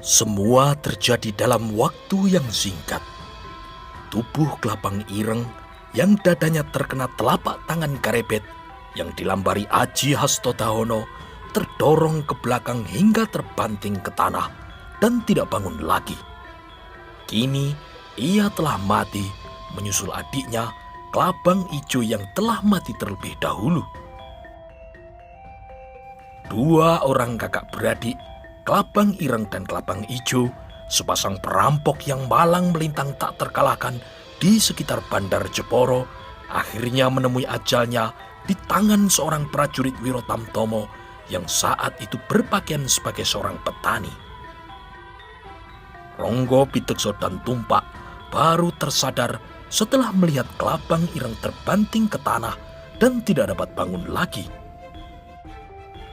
Semua terjadi dalam waktu yang singkat. Tubuh Klapang Ireng yang dadanya terkena telapak tangan Karebet yang dilambari Aji Hastodahono terdorong ke belakang hingga terbanting ke tanah dan tidak bangun lagi. Kini ia telah mati menyusul adiknya Klabang Ijo yang telah mati terlebih dahulu. Dua orang kakak beradik, Klabang Ireng dan Klabang Ijo, sepasang perampok yang malang melintang tak terkalahkan di sekitar Bandar Jeporo, akhirnya menemui ajalnya di tangan seorang prajurit Wirotamtomo yang saat itu berpakaian sebagai seorang petani. Ronggo, Pitekso, dan Tumpak baru tersadar setelah melihat Klabang Ireng terbanting ke tanah dan tidak dapat bangun lagi.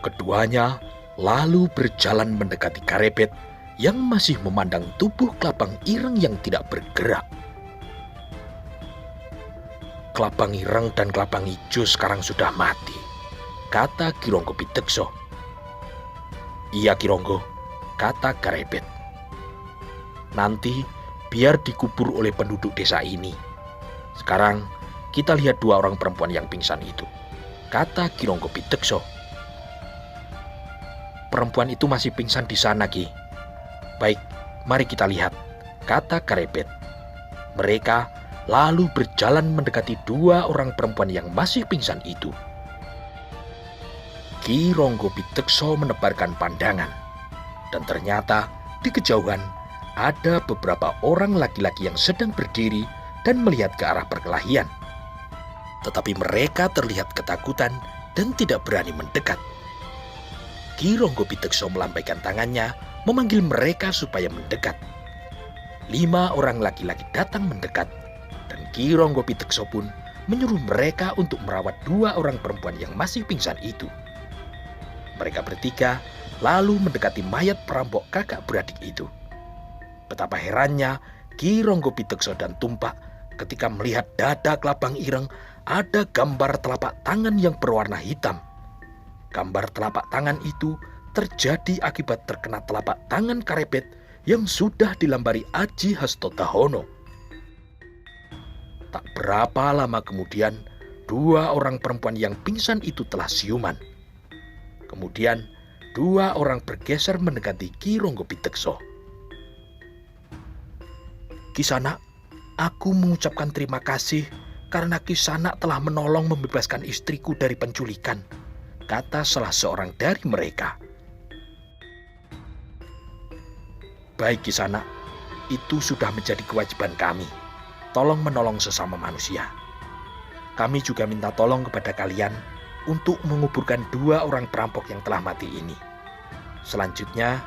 Keduanya lalu berjalan mendekati Karebet yang masih memandang tubuh Klabang Ireng yang tidak bergerak. Klabang Ireng dan Klabang Ijo sekarang sudah mati, kata Ki Ronggo Pitekso. Iya Ki Ronggo, kata Karebet. Nanti biar dikubur oleh penduduk desa ini. Sekarang kita lihat dua orang perempuan yang pingsan itu, kata Ki Ronggo Pitekso. Perempuan itu masih pingsan di sana, Ki. Baik, mari kita lihat, kata Karebet. Mereka lalu berjalan mendekati dua orang perempuan yang masih pingsan itu. Ki Ronggo Pitekso menebarkan pandangan, dan ternyata di kejauhan ada beberapa orang laki-laki yang sedang berdiri dan melihat ke arah perkelahian. Tetapi mereka terlihat ketakutan dan tidak berani mendekat. Ki Ronggo Pitekso melambaikan tangannya memanggil mereka supaya mendekat. 5 orang laki-laki datang mendekat, dan Ki Ronggo Pitekso pun menyuruh mereka untuk merawat 2 orang perempuan yang masih pingsan itu. Mereka bertiga lalu mendekati mayat perampok kakak beradik itu. Betapa herannya Ki Ronggo Pitekso dan Tumpak ketika melihat dada Klabang Ireng ada gambar telapak tangan yang berwarna hitam. Gambar telapak tangan itu terjadi akibat terkena telapak tangan Karebet yang sudah dilambari Aji Hastodahono. Tak berapa lama kemudian, 2 orang perempuan yang pingsan itu telah siuman. Kemudian, 2 orang bergeser mendekati Ki Ronggo Pitekso. Kisanak, aku mengucapkan terima kasih karena Kisanak telah menolong membebaskan istriku dari penculikan, kata salah seorang dari mereka. Baik Kisanak, itu sudah menjadi kewajiban kami. Tolong menolong sesama manusia. Kami juga minta tolong kepada kalian untuk menguburkan 2 orang perampok yang telah mati ini. Selanjutnya,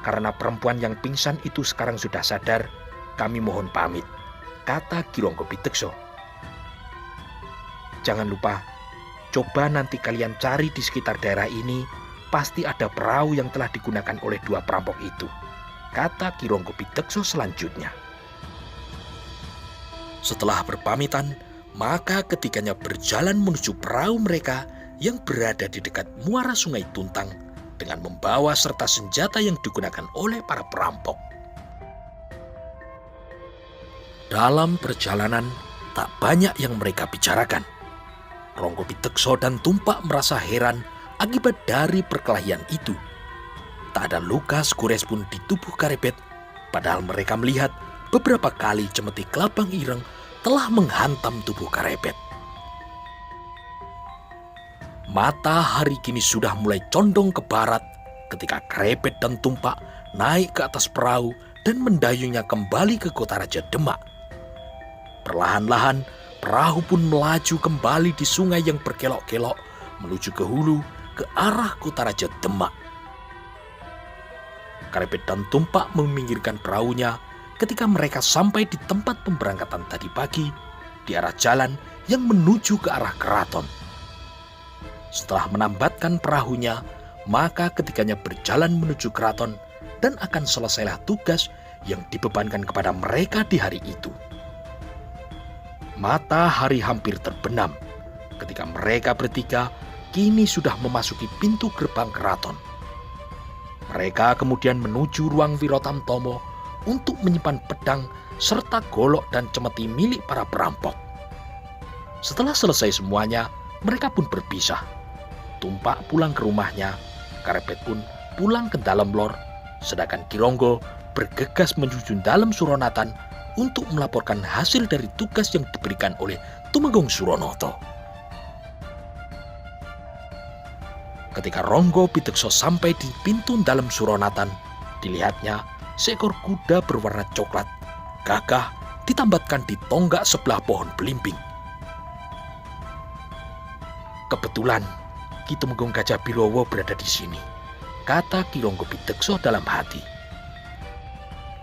karena perempuan yang pingsan itu sekarang sudah sadar, kami mohon pamit, kata Ki Ronggo Pitekso. Jangan lupa, coba nanti kalian cari di sekitar daerah ini, pasti ada perahu yang telah digunakan oleh 2 perampok itu, kata Ki Ronggo Pitekso selanjutnya. Setelah berpamitan, maka ketiganya berjalan menuju perahu mereka yang berada di dekat muara Sungai Tuntang dengan membawa serta senjata yang digunakan oleh para perampok. Dalam perjalanan, tak banyak yang mereka bicarakan. Ronggo Pitekso dan Tumpak merasa heran akibat dari perkelahian itu. Tak ada luka segores pun di tubuh Karebet, padahal mereka melihat beberapa kali cemeti Klabang Ireng telah menghantam tubuh Karebet. Matahari kini sudah mulai condong ke barat ketika Karebet dan Tumpak naik ke atas perahu dan mendayungnya kembali ke kota Raja Demak. Perlahan-lahan, perahu pun melaju kembali di sungai yang berkelok-kelok menuju ke hulu ke arah kota Raja Demak. Karebet dan Tumpak meminggirkan perahunya ketika mereka sampai di tempat pemberangkatan tadi pagi di arah jalan yang menuju ke arah keraton. Setelah menambatkan perahunya, maka ketiganya berjalan menuju keraton dan akan selesailah tugas yang dibebankan kepada mereka di hari itu. Matahari hampir terbenam ketika mereka bertiga kini sudah memasuki pintu gerbang keraton. Mereka kemudian menuju ruang Wirotamtomo untuk menyimpan pedang serta golok dan cemeti milik para perampok. Setelah selesai semuanya, mereka pun berpisah. Tumpak pulang ke rumahnya, Karepet pun pulang ke dalam lor, sedangkan Ki Ronggo bergegas menuju dalam Suronatan untuk melaporkan hasil dari tugas yang diberikan oleh Tumenggung Suronoto. Ketika Ronggo Pitekso sampai di pintu dalam Suronatan, dilihatnya seekor kuda berwarna coklat, gagah, ditambatkan di tonggak sebelah pohon belimbing. Kebetulan Ki Tumenggung Gajah Birowo berada di sini, kata Ki Ronggo Pitekso dalam hati.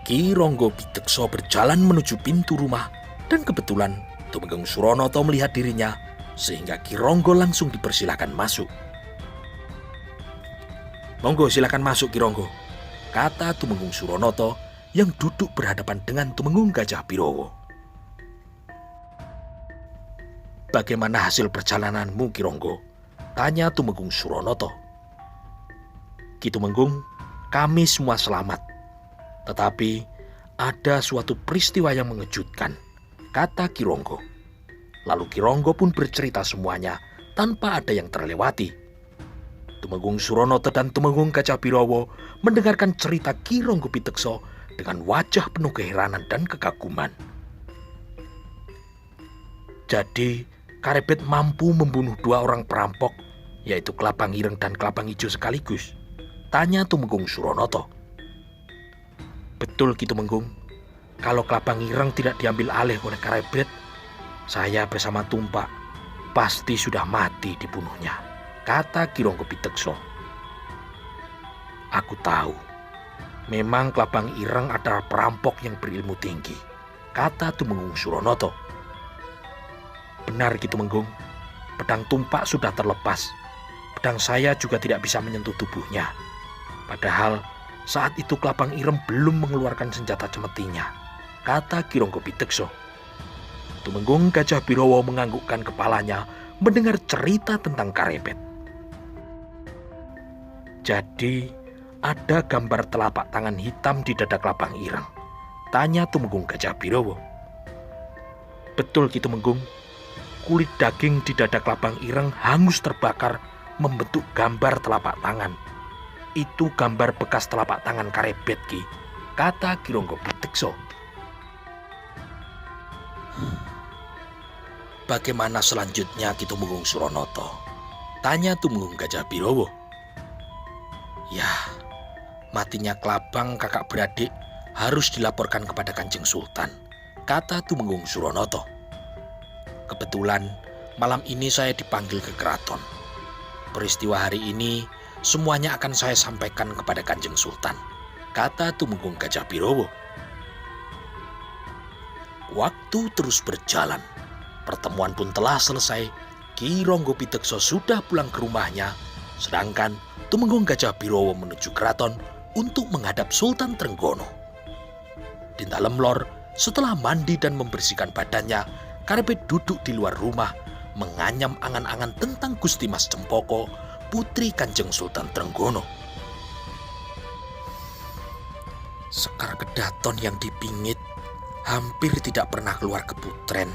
Ki Ronggo Pitekso berjalan menuju pintu rumah dan kebetulan Tumenggung Suronoto melihat dirinya sehingga Ki Ronggo langsung dipersilakan masuk. "Monggo silakan masuk Ki Ronggo," kata Tumenggung Suronoto yang duduk berhadapan dengan Tumenggung Gajah Birowo. "Bagaimana hasil perjalananmu Ki Ronggo?" tanya Tumenggung Suronoto. "Ki Tumenggung, kami semua selamat. Tetapi ada suatu peristiwa yang mengejutkan," kata Ki Ronggo. Lalu Ki Ronggo pun bercerita semuanya tanpa ada yang terlewati. Tumenggung Suronoto dan Tumenggung Gajah Birowo mendengarkan cerita Ki Ronggo Pitekso dengan wajah penuh keheranan dan kekaguman. "Jadi Karepet mampu membunuh 2 orang perampok, yaitu Kelabang Ireng dan Kelabang Ijo sekaligus?" tanya Tumenggung Suronoto. "Betul Ki Tumenggung. Kalau Kelabang Ireng tidak diambil alih oleh Karepet, saya bersama Tumpak pasti sudah mati dibunuhnya," kata Ki Ronggo Pitekso. "Aku tahu, memang Kelabang Ireng adalah perampok yang berilmu tinggi," kata Tumenggung Suronoto. "Benar Ki Tumenggung, pedang Tumpak sudah terlepas. Pedang saya juga tidak bisa menyentuh tubuhnya. Padahal saat itu Kelabang Ireng belum mengeluarkan senjata cemetinya," kata Ki Ronggo Pitekso. Tumenggung Gajah Birowo menganggukkan kepalanya mendengar cerita tentang Karepet. "Jadi ada gambar telapak tangan hitam di dada Kelabang Ireng?" tanya Tumenggung Gajah Birowo. "Betul Ki Tumenggung. Kulit daging di dada Kelabang Ireng hangus terbakar membentuk gambar telapak tangan. Itu gambar bekas telapak tangan Karepet Ki," kata Ki Ronggo Pitekso. "Bagaimana selanjutnya Ki Tumenggung Suronoto?" tanya Tumenggung Gajah Birowo. "Ya, matinya Kelabang kakak beradik harus dilaporkan kepada Kanjeng Sultan," kata Tumenggung Suronoto. "Kebetulan malam ini saya dipanggil ke keraton. Peristiwa hari ini semuanya akan saya sampaikan kepada Kanjeng Sultan," kata Tumenggung Gajah Birowo. Waktu terus berjalan. Pertemuan pun telah selesai. Ki Ronggo Pitekso sudah pulang ke rumahnya, sedangkan Tumenggung Gajah Birowo menuju keraton untuk menghadap Sultan Trenggono. Di dalam lor, setelah mandi dan membersihkan badannya, Karepet duduk di luar rumah menganyam angan-angan tentang Gusti Mas Cempoko, putri Kanjeng Sultan Trenggono. Sekar Kedaton yang dipingit hampir tidak pernah keluar ke putren,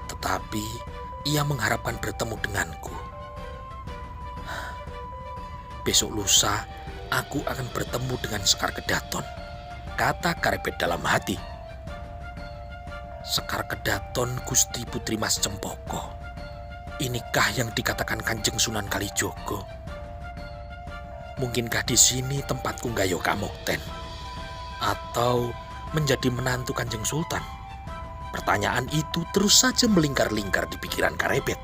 tetapi ia mengharapkan bertemu denganku. Besok lusa aku akan bertemu dengan Sekar Kedaton, kata Karepet dalam hati. Sekar Kedaton Gusti Putri Mas Cempoko. Inikah yang dikatakan Kanjeng Sunan Kalijogo? Mungkinkah di sini tempatku nggayo kamukten? Atau menjadi menantu Kanjeng Sultan? Pertanyaan itu terus saja melingkar-lingkar di pikiran Karepet.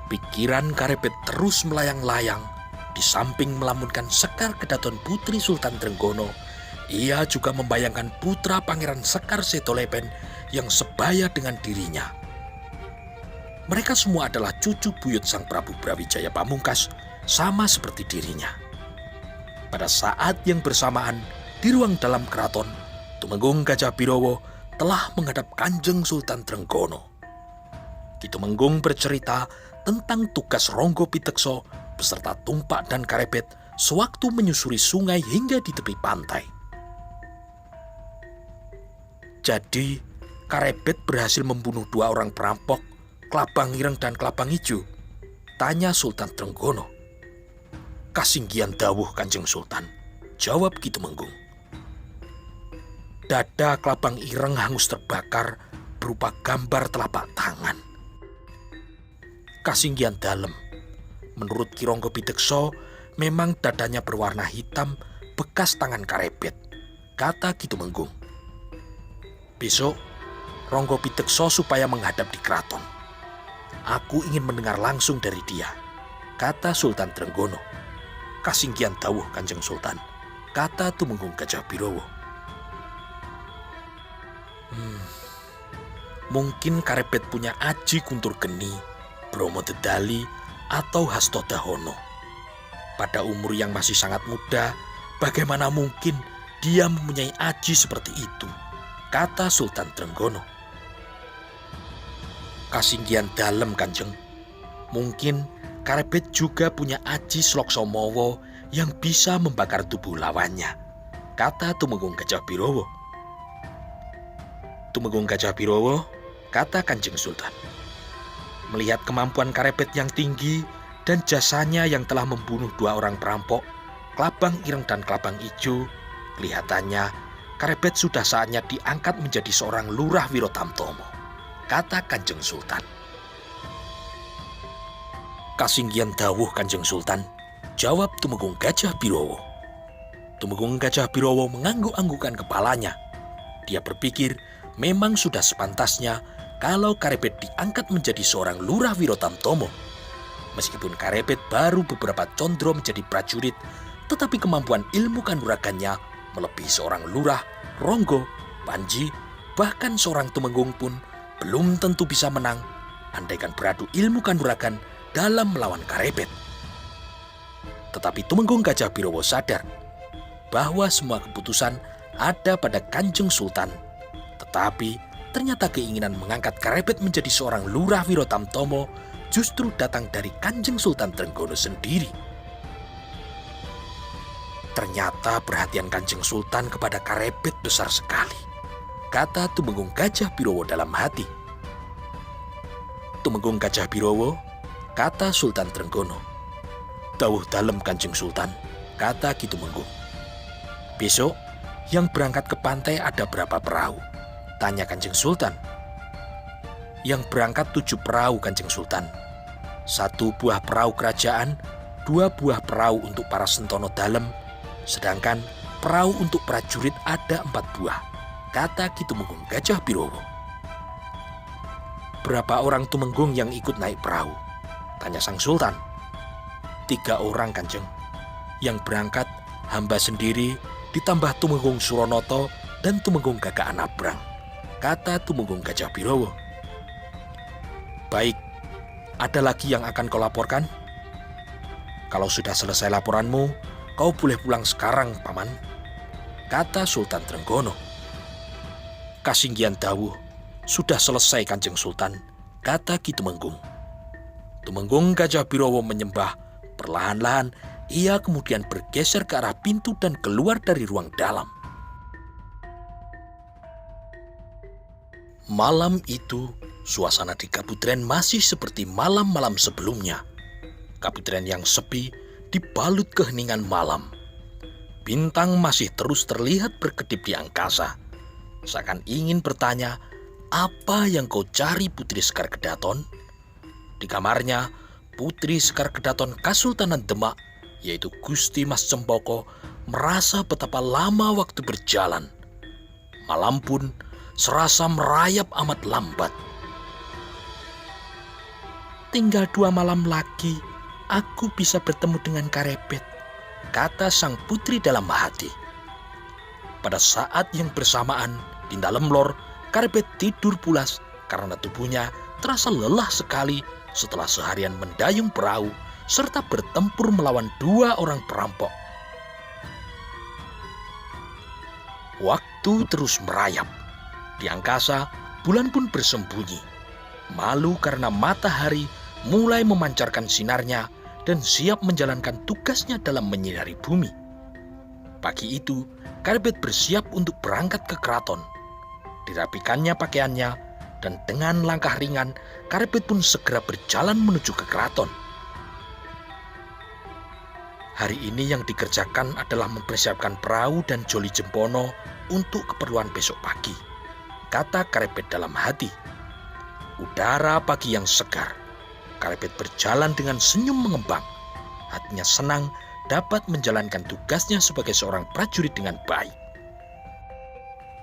Pikiran Karepet terus melayang-layang. Di samping melamunkan Sekar Kedaton Putri Sultan Trenggono, ia juga membayangkan putra Pangeran Sekar Setolepen yang sebaya dengan dirinya. Mereka semua adalah cucu buyut Sang Prabu Brawijaya Pamungkas, sama seperti dirinya. Pada saat yang bersamaan, di ruang dalam keraton, Tumenggung Gajah Birowo telah menghadap Kanjeng Sultan Trenggono. Ki Tumenggung bercerita tentang tugas Ronggo Pitekso beserta Tumpak dan Karepet sewaktu menyusuri sungai hingga di tepi pantai. Jadi, Karebet berhasil membunuh 2 orang perampok, Klabang Ireng dan Klabang Ijo? Tanya Sultan Trenggono. Kasinggihan dawuh Kanjeng Sultan, jawab Ki Tumenggung. Dada Klabang Ireng hangus terbakar berupa gambar telapak tangan. Kasinggihan dalem, menurut Ki Ronggo Pidekso, memang dadanya berwarna hitam bekas tangan Karebet, kata Ki Tumenggung. Besok, Ronggo Pidekso supaya menghadap di keraton. Aku ingin mendengar langsung dari dia, kata Sultan Trenggono. Kasinggihan dawuh Kanjeng Sultan, kata Tumenggung Gajah Birowo. Mungkin Karebet punya aji kuntur geni, Bromo Dedali, atau Hasto Dahono. Pada umur yang masih sangat muda, bagaimana mungkin dia mempunyai aji seperti itu, kata Sultan Trenggono. Kasinggihan dalem Kanjeng, mungkin Karebet juga punya aji Sloksomowo yang bisa membakar tubuh lawannya, kata Tumenggung Gajah Birowo. Tumenggung Gajah Birowo, kata Kanjeng Sultan. Melihat kemampuan Karebet yang tinggi dan jasanya yang telah membunuh 2 orang perampok, Klabang Ireng dan Klabang Ijo, kelihatannya Karebet sudah saatnya diangkat menjadi seorang lurah Wirotamtomo, kata Kanjeng Sultan. Kasinggihan dawuh Kanjeng Sultan, jawab Tumenggung Gajah Birowo. Tumenggung Gajah Birowo mengangguk-anggukan kepalanya. Dia berpikir memang sudah sepantasnya kalau Karebet diangkat menjadi seorang lurah Wirotamtomo. Meskipun Karebet baru beberapa condro menjadi prajurit, tetapi kemampuan ilmu kanuragannya melebihi seorang lurah, Ronggo, Panji, bahkan seorang Tumenggung pun belum tentu bisa menang andaikan beradu ilmu kanuragan dalam melawan Karebet. Tetapi Tumenggung Gajah Birowo sadar bahwa semua keputusan ada pada Kanjeng Sultan. Tetapi ternyata keinginan mengangkat Karebet menjadi seorang lurah Wirotamtomo justru datang dari Kanjeng Sultan Trenggono sendiri. Ternyata perhatian Kanjeng Sultan kepada Karebet besar sekali, kata Tumenggung Gajah Birowo dalam hati. Tumenggung Gajah Birowo, kata Sultan Trenggono. Dawuh dalem Kanjeng Sultan, kata Ki Tumenggung. Besok yang berangkat ke pantai ada berapa perahu? Tanya Kanjeng Sultan. Yang berangkat 7 perahu Kanjeng Sultan. 1 buah perahu kerajaan, 2 buah perahu untuk para sentono dalem, sedangkan perahu untuk prajurit ada 4 buah, kata Ki Tumenggung Gajah Birowo. Berapa orang Tumenggung yang ikut naik perahu? Tanya sang Sultan. 3 orang Kanjeng. Yang berangkat hamba sendiri ditambah Tumenggung Suronoto dan Tumenggung Gagak Anabrang, kata Tumenggung Gajah Birowo. Baik, ada lagi yang akan kau laporkan? Kalau sudah selesai laporanmu, kau boleh pulang sekarang, Paman, kata Sultan Trenggono. Kasinggihan dawuh, sudah selesai Kanjeng Sultan, kata Ki Tumenggung. Tumenggung Gajah Birowo menyembah. Perlahan-lahan ia kemudian bergeser ke arah pintu dan keluar dari ruang dalam. Malam itu, suasana di Kaputren masih seperti malam-malam sebelumnya. Kaputren yang sepi dibalut keheningan malam. Bintang masih terus terlihat berkedip di angkasa. Seakan ingin bertanya, apa yang kau cari Putri Sekar Kedaton? Di kamarnya, Putri Sekar Kedaton Kasultanan Demak, yaitu Gusti Mas Cempoko, merasa betapa lama waktu berjalan. Malam pun serasa merayap amat lambat. Tinggal 2 malam lagi, aku bisa bertemu dengan Karebet, kata sang putri dalam hati. Pada saat yang bersamaan, di dalam lor, Karebet tidur pulas karena tubuhnya terasa lelah sekali setelah seharian mendayung perahu serta bertempur melawan 2 orang perampok. Waktu terus merayap. Di angkasa, bulan pun bersembunyi. Malu karena matahari mulai memancarkan sinarnya dan siap menjalankan tugasnya dalam menyinari bumi. Pagi itu, Karebet bersiap untuk berangkat ke keraton. Dirapikannya pakaiannya, dan dengan langkah ringan, Karebet pun segera berjalan menuju ke keraton. Hari ini yang dikerjakan adalah mempersiapkan perahu dan Joli Jempono untuk keperluan besok pagi, kata Karebet dalam hati. Udara pagi yang segar. Karebet berjalan dengan senyum mengembang. Hatinya senang dapat menjalankan tugasnya sebagai seorang prajurit dengan baik.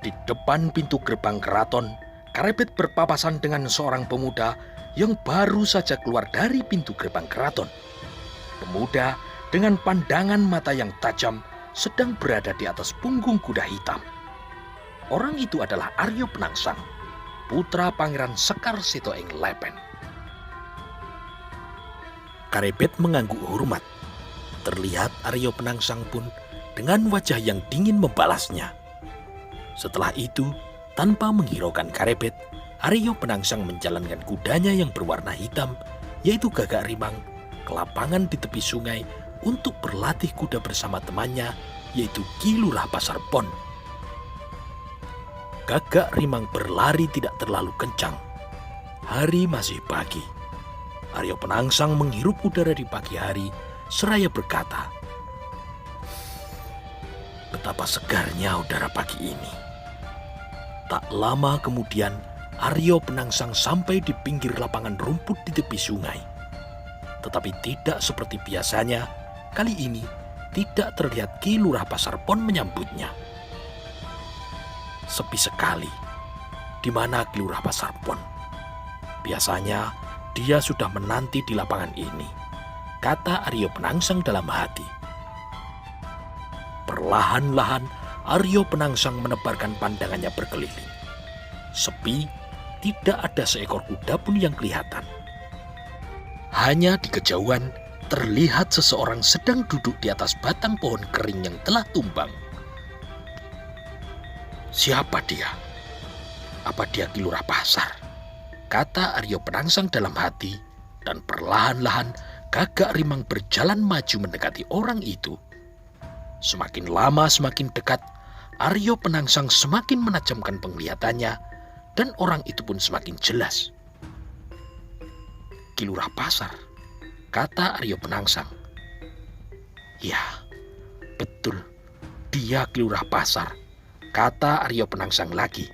Di depan pintu gerbang keraton, Karebet berpapasan dengan seorang pemuda yang baru saja keluar dari pintu gerbang keraton. Pemuda dengan pandangan mata yang tajam sedang berada di atas punggung kuda hitam. Orang itu adalah Aryo Penangsang, putra Pangeran Sekar Sitoeng Lepen. Karebet mengangguk hormat. Terlihat Aryo Penangsang pun dengan wajah yang dingin membalasnya. Setelah itu, tanpa menghiraukan Karebet, Aryo Penangsang menjalankan kudanya yang berwarna hitam, yaitu Gagak Rimang, ke lapangan di tepi sungai untuk berlatih kuda bersama temannya, yaitu Ki Lurah Pasar Pon. Gagak Rimang berlari tidak terlalu kencang. Hari masih pagi. Aryo Penangsang menghirup udara di pagi hari seraya berkata, "Betapa segarnya udara pagi ini." Tak lama kemudian, Aryo Penangsang sampai di pinggir lapangan rumput di tepi sungai. Tetapi tidak seperti biasanya, kali ini tidak terlihat Ki Lurah Pasar Pon menyambutnya. Sepi sekali. Di mana Ki Lurah Pasar Pon? Biasanya dia sudah menanti di lapangan ini, kata Aryo Penangsang dalam hati. Perlahan-lahan Aryo Penangsang menebarkan pandangannya berkeliling. Sepi, tidak ada seekor kuda pun yang kelihatan. Hanya di kejauhan terlihat seseorang sedang duduk di atas batang pohon kering yang telah tumbang. Siapa dia? Apa dia Ki Lurah Pasar? Kata Aryo Penangsang dalam hati, dan perlahan-lahan Gagak Rimang berjalan maju mendekati orang itu. Semakin lama semakin dekat, Aryo Penangsang semakin menajamkan penglihatannya, dan orang itu pun semakin jelas. Ki Lurah Pasar, kata Aryo Penangsang. Ya, betul, dia Ki Lurah Pasar, kata Aryo Penangsang lagi.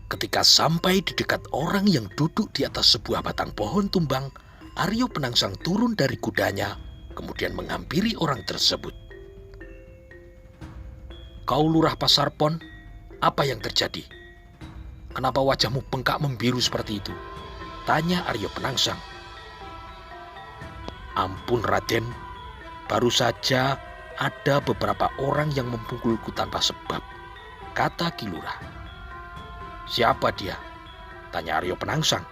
Ketika sampai di dekat orang yang duduk di atas sebuah batang pohon tumbang, Aryo Penangsang turun dari kudanya, kemudian menghampiri orang tersebut. Kau Lurah Pasar Pon, apa yang terjadi? Kenapa wajahmu bengkak membiru seperti itu? Tanya Aryo Penangsang. Ampun Raden, baru saja ada beberapa orang yang memukulku tanpa sebab, kata Ki Lurah. Siapa dia? Tanya Aryo Penangsang.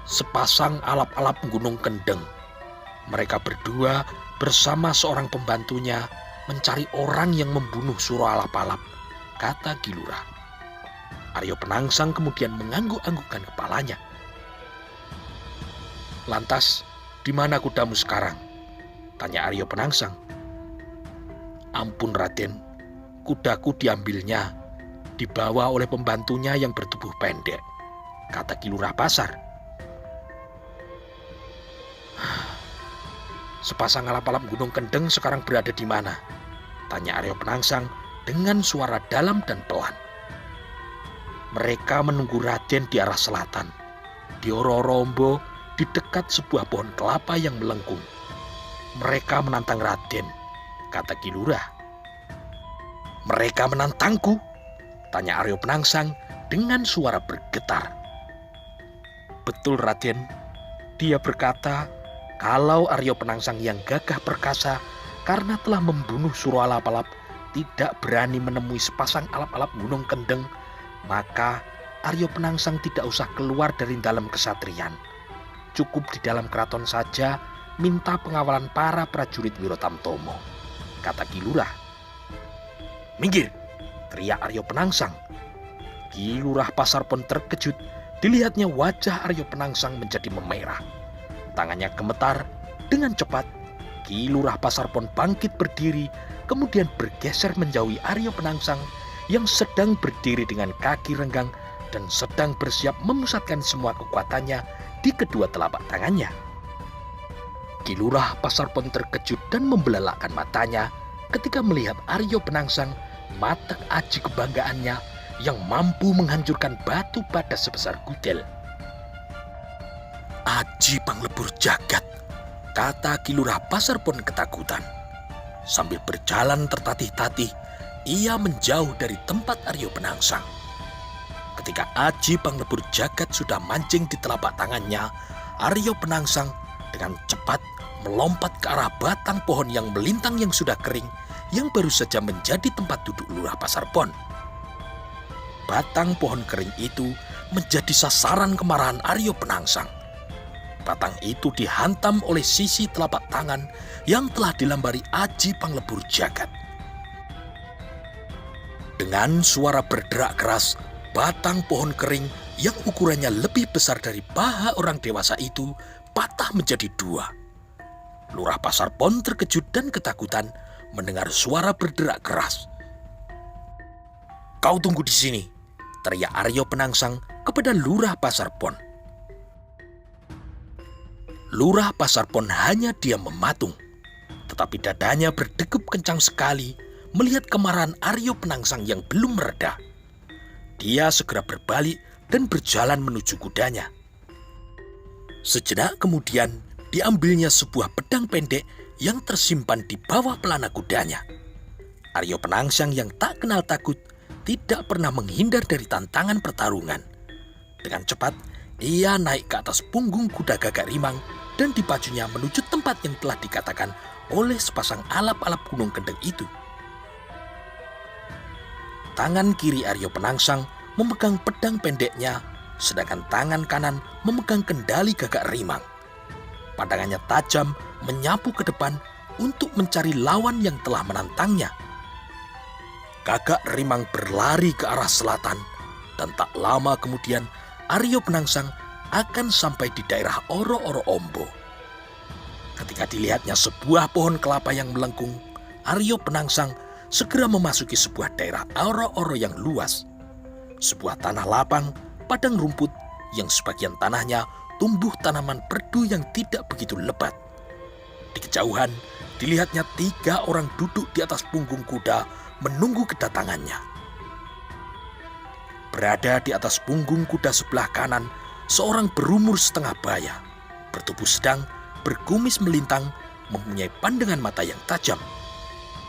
Sepasang alap-alap Gunung Kendeng. Mereka berdua bersama seorang pembantunya mencari orang yang membunuh Suro Alap-alap, kata Ki Lurah. Aryo Penangsang kemudian mengangguk-anggukkan kepalanya. Lantas, di mana kudamu sekarang? Tanya Aryo Penangsang. Ampun Raden, kudaku diambilnya, dibawa oleh pembantunya yang bertubuh pendek, kata Ki Lurah Pasar. Sepasang alap-alap Gunung Kendeng sekarang berada di mana? Tanya Aryo Penangsang dengan suara dalam dan pelan. Mereka menunggu Raden di arah selatan, di Ororombo, di dekat sebuah pohon kelapa yang melengkung. Mereka menantang Raden, kata Ki Lurah. Mereka menantangku? Tanya Aryo Penangsang dengan suara bergetar. Betul Raden, dia berkata kalau Aryo Penangsang yang gagah perkasa karena telah membunuh Suro Alap-alap tidak berani menemui sepasang alap-alap Gunung Kendeng, maka Aryo Penangsang tidak usah keluar dari dalam kesatrian. Cukup di dalam keraton saja minta pengawalan para prajurit Wirotamtomo, kata Ki Lurah. Minggir, teriak Aryo Penangsang. Ki Lurah Pasar pun terkejut, dilihatnya wajah Aryo Penangsang menjadi memerah. Tangannya gemetar. Dengan cepat, Ki Lurah Pasarpon bangkit berdiri, kemudian bergeser menjauhi Aryo Penangsang yang sedang berdiri dengan kaki renggang dan sedang bersiap memusatkan semua kekuatannya di kedua telapak tangannya. Ki Lurah Pasarpon terkejut dan membelalakan matanya ketika melihat Aryo Penangsang matak aji kebanggaannya yang mampu menghancurkan batu padas sebesar gudel. "Aji Panglebur Jagat," kata Ki Lurah Pasarpon ketakutan. Sambil berjalan tertatih-tatih, ia menjauh dari tempat Aryo Penangsang. Ketika Aji Panglebur Jagat sudah mancing di telapak tangannya, Aryo Penangsang dengan cepat melompat ke arah batang pohon yang melintang yang sudah kering, yang baru saja menjadi tempat duduk Lurah Pasarpon. Batang pohon kering itu menjadi sasaran kemarahan Aryo Penangsang. Batang itu dihantam oleh sisi telapak tangan yang telah dilambari Aji Panglebur Jagat. Dengan suara berderak keras, batang pohon kering yang ukurannya lebih besar dari paha orang dewasa itu patah menjadi dua. Lurah Pasarpon terkejut dan ketakutan mendengar suara berderak keras. "Kau tunggu di sini," teriak Aryo Penangsang kepada Lurah Pasarpon. Lurah Pasarpon hanya diam mematung, tetapi dadanya berdegup kencang sekali melihat kemarahan Aryo Penangsang yang belum mereda. Dia segera berbalik dan berjalan menuju kudanya. Sejenak kemudian diambilnya sebuah pedang pendek yang tersimpan di bawah pelana kudanya. Aryo Penangsang yang tak kenal takut tidak pernah menghindar dari tantangan pertarungan. Dengan cepat ia naik ke atas punggung kuda Gagak Rimang dan dipacunya menuju tempat yang telah dikatakan oleh sepasang alap-alap Gunung Kendeng itu. Tangan kiri Aryo Penangsang memegang pedang pendeknya, sedangkan tangan kanan memegang kendali Gagak Rimang. Pandangannya tajam menyapu ke depan untuk mencari lawan yang telah menantangnya. Gagak Rimang berlari ke arah selatan, dan tak lama kemudian Aryo Penangsang akan sampai di daerah Oro-Oro Ombo. Ketika dilihatnya sebuah pohon kelapa yang melengkung, Aryo Penangsang segera memasuki sebuah daerah Oro-Oro yang luas. Sebuah tanah lapang, padang rumput yang sebagian tanahnya tumbuh tanaman perdu yang tidak begitu lebat. Di kejauhan, dilihatnya 3 orang duduk di atas punggung kuda menunggu kedatangannya. Berada di atas punggung kuda sebelah kanan, seorang berumur setengah baya, bertubuh sedang, berkumis melintang, mempunyai pandangan mata yang tajam.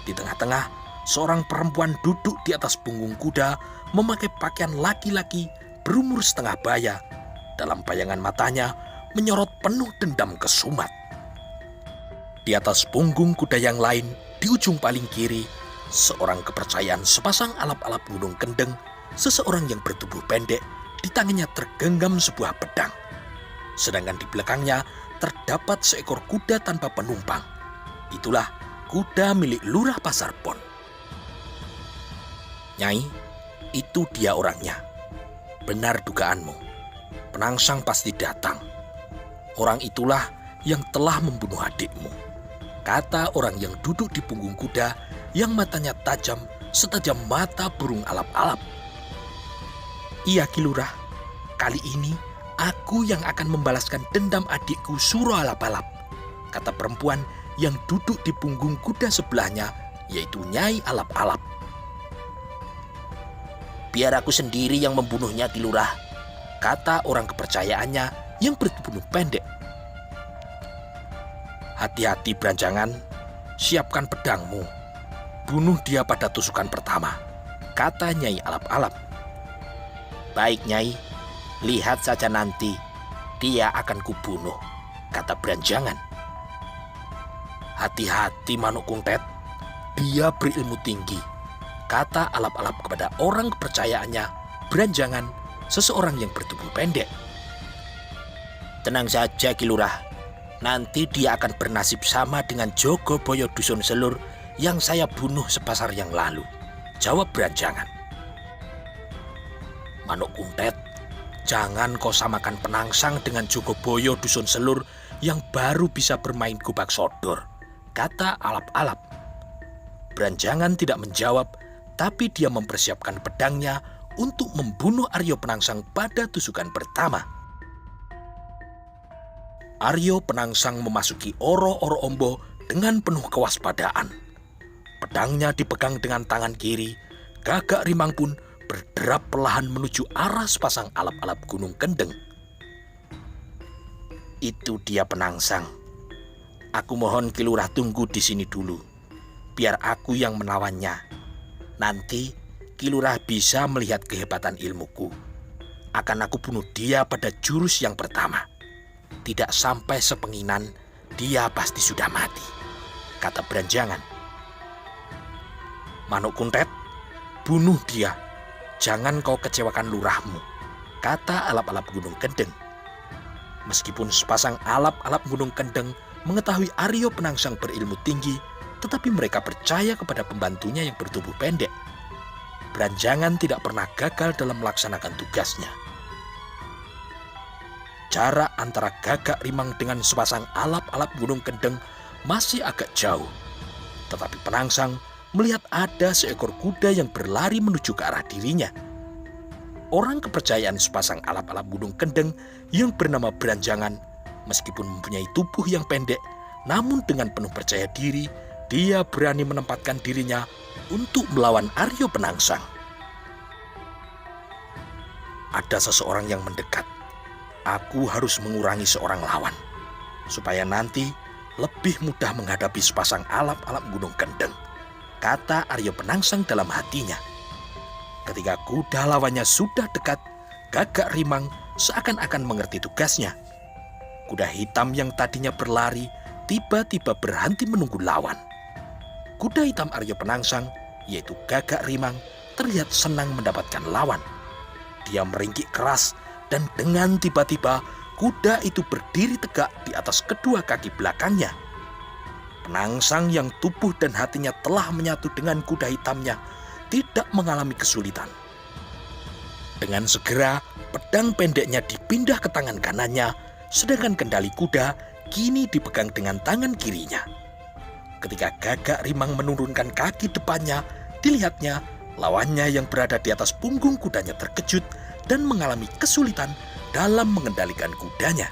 Di tengah-tengah, seorang perempuan duduk di atas punggung kuda memakai pakaian laki-laki berumur setengah baya. Dalam bayangan matanya menyorot penuh dendam kesumat. Di atas punggung kuda yang lain, di ujung paling kiri, seorang kepercayaan sepasang alap-alap Gunung Kendeng, seseorang yang bertubuh pendek, di tangannya tergenggam sebuah pedang. Sedangkan di belakangnya terdapat seekor kuda tanpa penumpang. Itulah kuda milik Lurah Pasarpon. "Nyai, itu dia orangnya. Benar dugaanmu. Penangsang pasti datang. Orang itulah yang telah membunuh adikmu," kata orang yang duduk di punggung kuda yang matanya tajam setajam mata burung alap-alap. "Iya Ki Lurah, kali ini aku yang akan membalaskan dendam adikku Suro Alap-alap," kata perempuan yang duduk di punggung kuda sebelahnya, yaitu Nyai Alap-alap. "Biar aku sendiri yang membunuhnya Ki Lurah," kata orang kepercayaannya yang bertubuh pendek. "Hati-hati Branjangan, siapkan pedangmu. Bunuh dia pada tusukan pertama," kata Nyai Alap-alap. "Baik Nyai, lihat saja nanti, dia akan kubunuh," kata Branjangan. "Hati-hati Manuk Kuntet, dia berilmu tinggi," kata Alap-alap kepada orang kepercayaannya, Branjangan, seseorang yang bertubuh pendek. "Tenang saja Ki Lurah, nanti dia akan bernasib sama dengan Jogoboyo Dusun Selur yang saya bunuh sepasar yang lalu," jawab Branjangan. "Manuk Kuntet, jangan kau samakan Penangsang dengan Jogoboyo Dusun Selur yang baru bisa bermain gubak sodor, kata alap-alap. Beranjangan tidak menjawab, tapi dia mempersiapkan pedangnya untuk membunuh Aryo Penangsang pada tusukan pertama. Aryo Penangsang memasuki Oro-Oro Ombo dengan penuh kewaspadaan. Pedangnya dipegang dengan tangan kiri, Gagak Rimang pun berderap perlahan menuju arah sepasang alap-alap Gunung Kendeng. Itu dia Penangsang. Aku mohon Ki Lurah tunggu di sini dulu, biar aku yang melawannya. Nanti Ki Lurah bisa melihat kehebatan ilmuku. Akan aku bunuh dia pada jurus yang pertama. Tidak sampai sepenginan, dia pasti sudah mati, kata Beranjangan. Manuk Kuntet, bunuh dia. Jangan kau kecewakan lurahmu, kata alap-alap Gunung Kendeng. Meskipun sepasang alap-alap Gunung Kendeng mengetahui Aryo Penangsang berilmu tinggi, tetapi mereka percaya kepada pembantunya yang bertubuh pendek. Beranjangan tidak pernah gagal dalam melaksanakan tugasnya. Jarak antara Gagak Rimang dengan sepasang alap-alap Gunung Kendeng masih agak jauh. Tetapi Penangsang melihat ada seekor kuda yang berlari menuju ke arah dirinya. Orang kepercayaan sepasang alap-alap Gunung Kendeng yang bernama Beranjangan, meskipun mempunyai tubuh yang pendek, namun dengan penuh percaya diri, dia berani menempatkan dirinya untuk melawan Aryo Penangsang. Ada seseorang yang mendekat. Aku harus mengurangi seorang lawan, supaya nanti lebih mudah menghadapi sepasang alap-alap Gunung Kendeng, kata Aryo Penangsang dalam hatinya. Ketika kuda lawannya sudah dekat, Gagak Rimang seakan-akan mengerti tugasnya. Kuda hitam yang tadinya berlari tiba-tiba berhenti menunggu lawan. Kuda hitam Aryo Penangsang, yaitu Gagak Rimang, terlihat senang mendapatkan lawan. Dia meringkik keras dan dengan tiba-tiba kuda itu berdiri tegak di atas kedua kaki belakangnya. Penangsang yang tubuh dan hatinya telah menyatu dengan kuda hitamnya tidak mengalami kesulitan. Dengan segera, pedang pendeknya dipindah ke tangan kanannya, sedangkan kendali kuda kini dipegang dengan tangan kirinya. Ketika Gagak Rimang menurunkan kaki depannya, dilihatnya lawannya yang berada di atas punggung kudanya terkejut dan mengalami kesulitan dalam mengendalikan kudanya.